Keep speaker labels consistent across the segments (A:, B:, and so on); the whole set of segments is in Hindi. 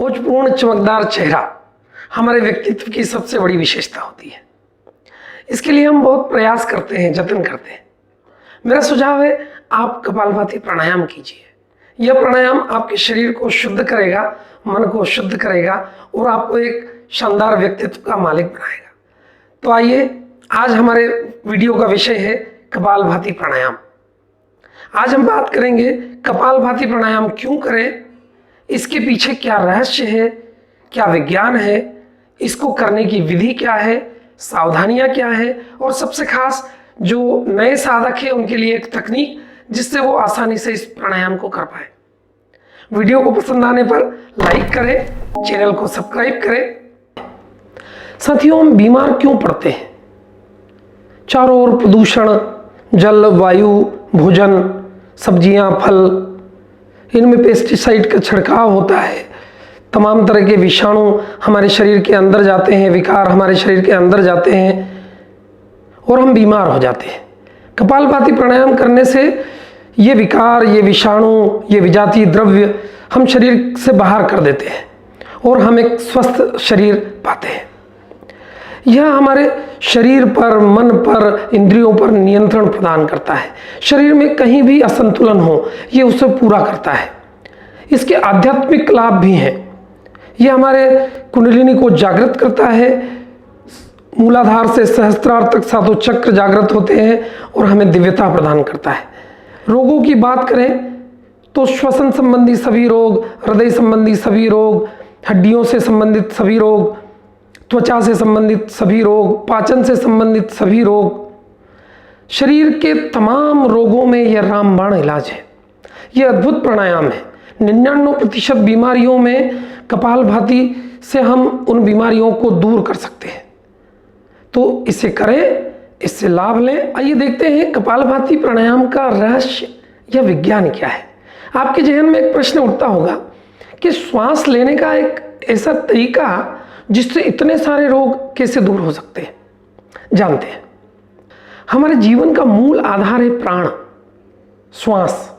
A: ओजपूर्ण चमकदार चेहरा हमारे व्यक्तित्व की सबसे बड़ी विशेषता होती है। इसके लिए हम बहुत प्रयास करते हैं, जतन करते हैं। मेरा सुझाव है आप कपालभाति प्राणायाम कीजिए। यह प्राणायाम आपके शरीर को शुद्ध करेगा, मन को शुद्ध करेगा और आपको एक शानदार व्यक्तित्व का मालिक बनाएगा। तो आइए, आज हमारे वीडियो का विषय है कपालभाति प्राणायाम। आज हम बात करेंगे कपालभाति प्राणायाम क्यों करें, इसके पीछे क्या रहस्य है, क्या विज्ञान है, इसको करने की विधि क्या है, सावधानियां क्या है और सबसे खास जो नए साधक है उनके लिए एक तकनीक जिससे वो आसानी से इस प्राणायाम को कर पाए। वीडियो को पसंद आने पर लाइक करें, चैनल को सब्सक्राइब करें। साथियों, हम बीमार क्यों पड़ते हैं? चारों ओर प्रदूषण, जल, वायु, भोजन, सब्जियां, फल, इनमें पेस्टिसाइड का छिड़काव होता है। तमाम तरह के विषाणु हमारे शरीर के अंदर जाते हैं, विकार हमारे शरीर के अंदर जाते हैं और हम बीमार हो जाते हैं। कपालभाति प्राणायाम करने से ये विकार, ये विषाणु, ये विजातीय द्रव्य हम शरीर से बाहर कर देते हैं और हम एक स्वस्थ शरीर पाते हैं। यह हमारे शरीर पर, मन पर, इंद्रियों पर नियंत्रण प्रदान करता है। शरीर में कहीं भी असंतुलन हो, ये उसे पूरा करता है। इसके आध्यात्मिक लाभ भी हैं। यह हमारे कुंडलिनी को जागृत करता है। मूलाधार से सहस्त्रार तक सातों चक्र जागृत होते हैं और हमें दिव्यता प्रदान करता है। रोगों की बात करें तो श्वसन संबंधी सभी रोग, हृदय संबंधी सभी रोग, हड्डियों से संबंधित सभी रोग, त्वचा से संबंधित सभी रोग, पाचन से संबंधित सभी रोग, शरीर के तमाम रोगों में यह रामबाण इलाज है। यह अद्भुत प्राणायाम है। 99% बीमारियों में कपालभाति से हम उन बीमारियों को दूर कर सकते हैं। तो इसे करें, इससे लाभ लें। आइए देखते हैं कपालभाति प्राणायाम का रहस्य या विज्ञान क्या है। आपके जहन में एक प्रश्न उठता होगा कि श्वास लेने का एक ऐसा तरीका जिससे इतने सारे रोग कैसे दूर हो सकते हैं। जानते हैं, हमारे जीवन का मूल आधार है प्राण, श्वास,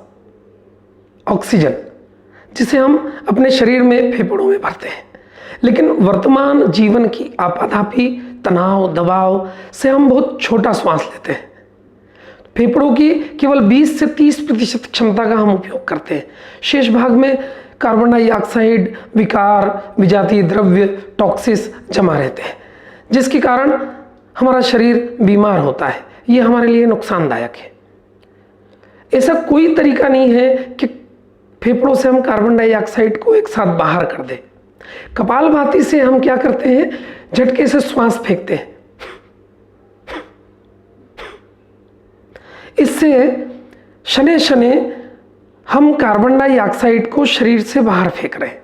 A: ऑक्सीजन, जिसे हम अपने शरीर में फेफड़ों में भरते हैं। लेकिन वर्तमान जीवन की आपाधापी, तनाव, दबाव से हम बहुत छोटा श्वास लेते हैं। फेफड़ों की केवल 20 से 30% क्षमता का हम उपयोग करते हैं। शेष भाग में कार्बन डाइऑक्साइड, विकार, विजातीय द्रव्य, टॉक्सिस जमा रहते हैं, जिसके कारण हमारा शरीर बीमार होता है। ये हमारे लिए नुकसानदायक है। ऐसा कोई तरीका नहीं है कि फेफड़ों से हम कार्बन डाइऑक्साइड को एक साथ बाहर कर दें। कपालभाति से हम क्या करते हैं, झटके से श्वास फेंकते हैं। इससे शने शने हम कार्बन डाइऑक्साइड को शरीर से बाहर फेंक रहे हैं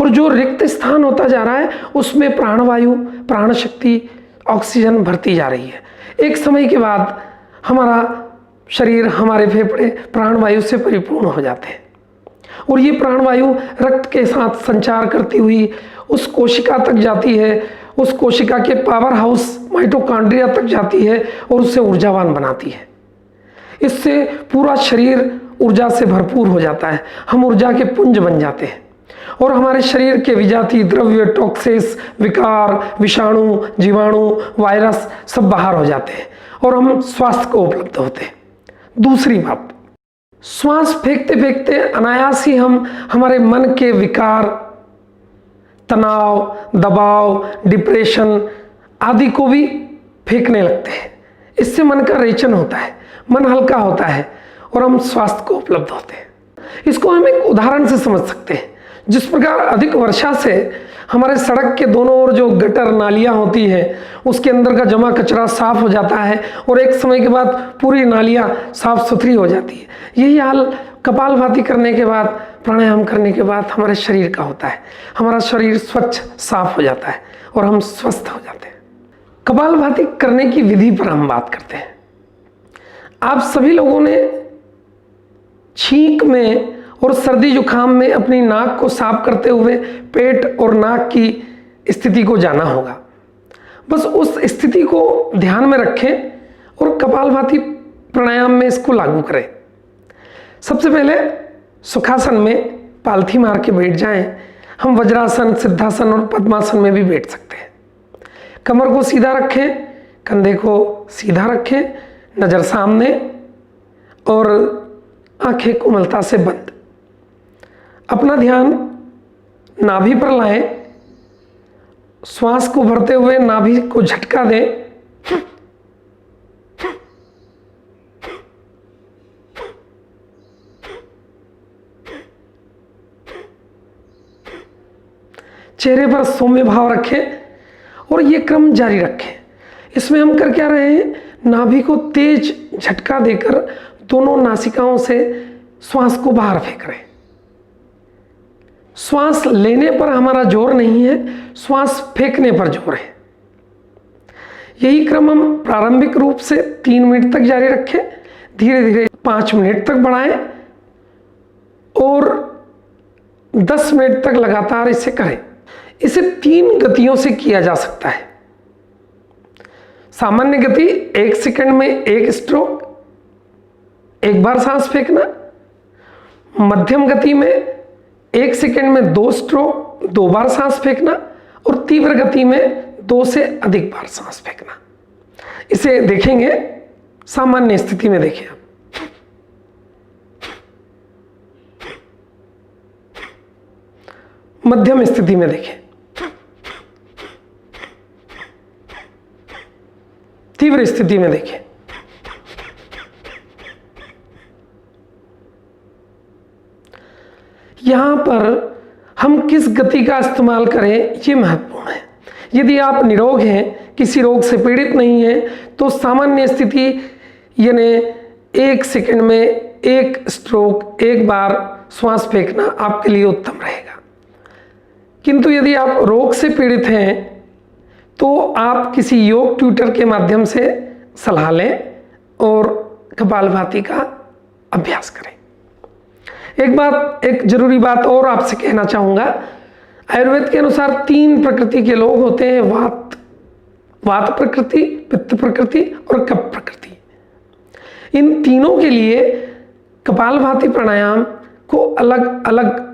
A: और जो रिक्त स्थान होता जा रहा है उसमें प्राणवायु, प्राण शक्ति, ऑक्सीजन भरती जा रही है। एक समय के बाद हमारा शरीर, हमारे फेफड़े प्राणवायु से परिपूर्ण हो जाते हैं और ये प्राणवायु रक्त के साथ संचार करती हुई उस कोशिका तक जाती है, उस कोशिका के पावर हाउस माइटोकॉन्ड्रिया तक जाती है और उससे ऊर्जावान बनाती है। इससे पूरा शरीर ऊर्जा से भरपूर हो जाता है। हम ऊर्जा के पुंज बन जाते हैं और हमारे शरीर के विजातीय द्रव्य, टॉक्सिस, विकार, विषाणु, जीवाणु, वायरस सब बाहर हो जाते हैं और हम स्वास्थ्य को उपलब्ध होते हैं। दूसरी बात, श्वास फेंकते फेंकते अनायास ही हम हमारे मन के विकार, तनाव, दबाव, डिप्रेशन आदि को भी फेंकने लगते हैं। इससे मन का रेचन होता है, मन हल्का होता है और हम स्वास्थ्य को उपलब्ध होते हैं। इसको हम एक उदाहरण से समझ सकते हैं। जिस प्रकार अधिक वर्षा से हमारे सड़क के दोनों ओर जो गटर, नालियां होती हैं, उसके अंदर का जमा कचरा साफ हो जाता है और एक समय के बाद पूरी नालियां साफ सुथरी हो जाती है। यही हाल कपालभाति करने के बाद, प्राणायाम करने के बाद हमारे शरीर का होता है। हमारा शरीर स्वच्छ, साफ हो जाता है और हम स्वस्थ हो जाते हैं। कपालभाति करने की विधि पर हम बात करते हैं। आप सभी लोगों ने छींक में और सर्दी जुकाम में अपनी नाक को साफ करते हुए पेट और नाक की स्थिति को जाना होगा। बस उस स्थिति को ध्यान में रखें और कपालभाति प्राणायाम में इसको लागू करें। सबसे पहले सुखासन में पालथी मार के बैठ जाएं। हम वज्रासन, सिद्धासन और पद्मासन में भी बैठ सकते हैं। कमर को सीधा रखें, कंधे को सीधा रखें, नज़र सामने और आंखें कोमलता से बंद। अपना ध्यान नाभि पर लाएं। श्वास को भरते हुए नाभि को झटका दें। चेहरे पर सौम्य भाव रखें और ये क्रम जारी रखें। इसमें हम कर क्या रहे हैं, नाभि को तेज झटका देकर दोनों नासिकाओं से श्वास को बाहर फेंक रहे हैं। श्वास लेने पर हमारा जोर नहीं है, श्वास फेंकने पर जोर है। यही क्रम हम प्रारंभिक रूप से 3 मिनट तक जारी रखें, धीरे धीरे 5 मिनट तक बढ़ाएं और 10 मिनट तक लगातार इसे करें। इसे 3 गतियों से किया जा सकता है। सामान्य गति 1 सेकंड में 1 स्ट्रोक, 1 बार सांस फेंकना। मध्यम गति में 1 सेकंड में 2 स्ट्रोक, 2 बार सांस फेंकना। और तीव्र गति में 2 से अधिक बार सांस फेंकना। इसे देखेंगे, सामान्य स्थिति में देखें आप। मध्यम स्थिति में देखें, तीव्र स्थिति में देखें। यहां पर हम किस गति का इस्तेमाल करें, यह महत्वपूर्ण है। यदि आप निरोग हैं, किसी रोग से पीड़ित नहीं हैं, तो सामान्य स्थिति यानी 1 सेकंड में 1 स्ट्रोक, 1 बार श्वास फेंकना आपके लिए उत्तम रहेगा। किंतु यदि आप रोग से पीड़ित हैं तो आप किसी योग ट्यूटर के माध्यम से सलाह लें और कपालभाति का अभ्यास करें। एक जरूरी बात और आपसे कहना चाहूँगा। आयुर्वेद के अनुसार 3 प्रकृति के लोग होते हैं, वात प्रकृति, पित्त प्रकृति और कफ प्रकृति। इन तीनों के लिए कपालभाति प्राणायाम को अलग अलग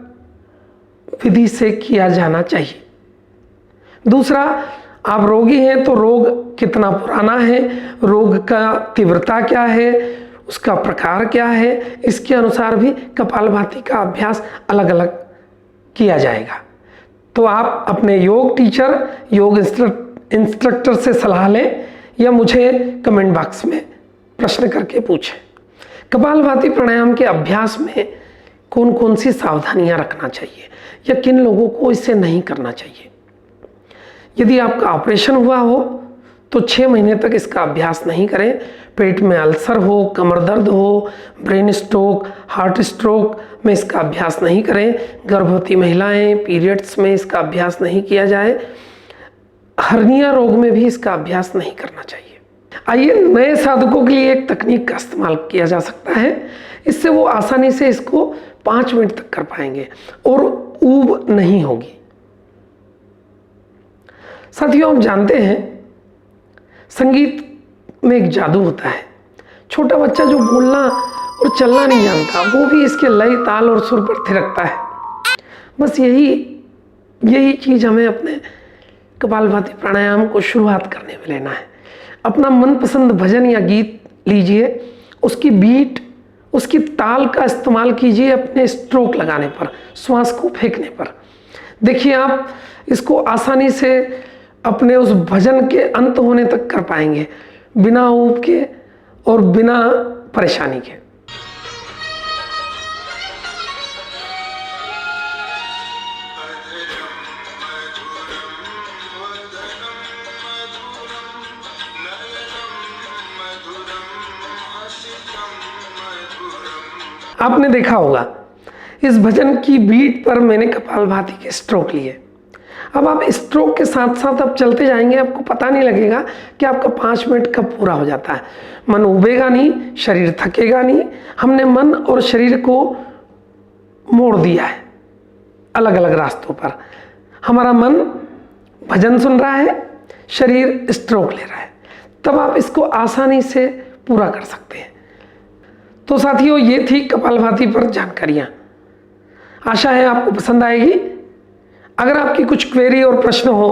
A: विधि से किया जाना चाहिए। दूसरा, आप रोगी हैं तो रोग कितना पुराना है, रोग का तीव्रता क्या है, उसका प्रकार क्या है, इसके अनुसार भी कपालभाति का अभ्यास अलग अलग किया जाएगा। तो आप अपने योग टीचर, योग इंस्ट्रक्टर से सलाह लें या मुझे कमेंट बॉक्स में प्रश्न करके पूछें। कपालभाति प्राणायाम के अभ्यास में कौन कौन सी सावधानियां रखना चाहिए या किन लोगों को इसे नहीं करना चाहिए। यदि आपका ऑपरेशन हुआ हो तो 6 महीने तक इसका अभ्यास नहीं करें। पेट में अल्सर हो, कमर दर्द हो, ब्रेन स्ट्रोक, हार्ट स्ट्रोक में इसका अभ्यास नहीं करें। गर्भवती महिलाएं, पीरियड्स में इसका अभ्यास नहीं किया जाए। हर्निया रोग में भी इसका अभ्यास नहीं करना चाहिए। आइए, नए साधकों के लिए एक तकनीक का इस्तेमाल किया जा सकता है। इससे वो आसानी से इसको 5 मिनट तक कर पाएंगे और ऊब नहीं होगी। साथियों, आप जानते हैं संगीत में एक जादू होता है। छोटा बच्चा जो बोलना और चलना नहीं जानता, वो भी इसके लय, ताल और सुर पर थिरकता है। बस यही चीज़ हमें अपने कपालभाति प्राणायाम को शुरुआत करने में लेना है। अपना मनपसंद भजन या गीत लीजिए, उसकी बीट, उसकी ताल का इस्तेमाल कीजिए अपने स्ट्रोक लगाने पर, श्वास को फेंकने पर। देखिए, आप इसको आसानी से अपने उस भजन के अंत होने तक कर पाएंगे, बिना ऊब के और बिना परेशानी के। आपने देखा होगा, इस भजन की बीट पर मैंने कपालभाति के स्ट्रोक लिए। अब आप स्ट्रोक के साथ साथ अब चलते जाएंगे, आपको पता नहीं लगेगा कि आपका 5 मिनट कब पूरा हो जाता है। मन उबेगा नहीं, शरीर थकेगा नहीं। हमने मन और शरीर को मोड़ दिया है अलग अलग रास्तों पर। हमारा मन भजन सुन रहा है, शरीर स्ट्रोक ले रहा है। तब आप इसको आसानी से पूरा कर सकते हैं। तो साथियों, ये थी कपालभाति पर जानकारियाँ। आशा है आपको पसंद आएगी। अगर आपकी कुछ क्वेरी और प्रश्न हो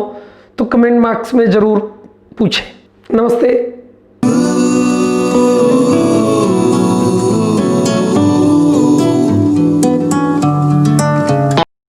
A: तो कमेंट बॉक्स में ज़रूर पूछें। नमस्ते।